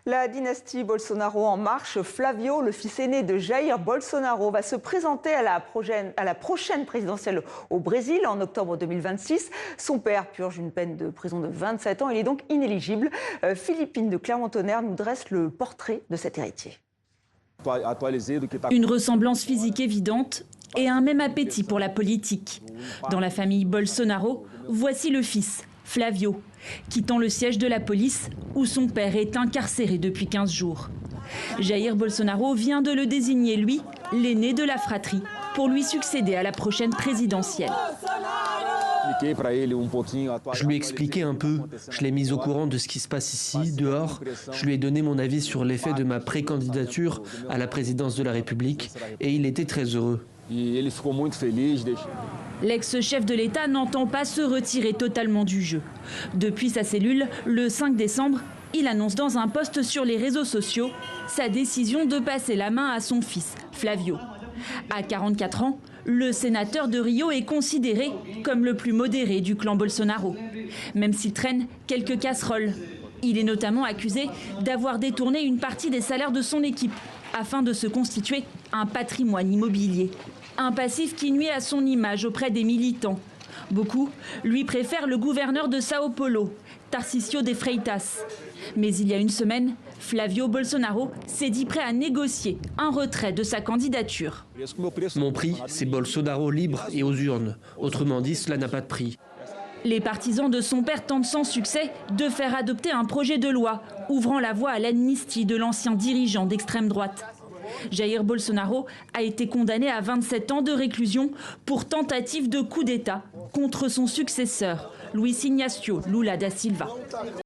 La dynastie Bolsonaro en marche. Flavio, le fils aîné de Jair Bolsonaro, va se présenter à la prochaine présidentielle au Brésil en octobre 2026. Son père purge une peine de prison de 27 ans. Il est donc inéligible. Philippine de Clermont-Tonnerre nous dresse le portrait de cet héritier. Une ressemblance physique évidente et un même appétit pour la politique. Dans la famille Bolsonaro, voici le fils, Flavio, quittant le siège de la police où son père est incarcéré depuis 15 jours. Jair Bolsonaro vient de le désigner, lui, l'aîné de la fratrie, pour lui succéder à la prochaine présidentielle. Je lui ai expliqué un peu, je l'ai mis au courant de ce qui se passe ici, dehors. Je lui ai donné mon avis sur l'effet de ma précandidature à la présidence de la République et il était très heureux. L'ex-chef de l'État n'entend pas se retirer totalement du jeu. Depuis sa cellule, le 5 décembre, il annonce dans un post sur les réseaux sociaux sa décision de passer la main à son fils, Flavio. À 44 ans, le sénateur de Rio est considéré comme le plus modéré du clan Bolsonaro, même s'il traîne quelques casseroles. Il est notamment accusé d'avoir détourné une partie des salaires de son équipe afin de se constituer un patrimoine immobilier. Un passif qui nuit à son image auprès des militants. Beaucoup lui préfèrent le gouverneur de Sao Paulo, Tarcísio de Freitas. Mais il y a une semaine, Flavio Bolsonaro s'est dit prêt à négocier un retrait de sa candidature. Mon prix, c'est Bolsonaro libre et aux urnes. Autrement dit, cela n'a pas de prix. Les partisans de son père tentent sans succès de faire adopter un projet de loi ouvrant la voie à l'amnistie de l'ancien dirigeant d'extrême droite. Jair Bolsonaro a été condamné à 27 ans de réclusion pour tentative de coup d'État contre son successeur, Luiz Inácio Lula da Silva.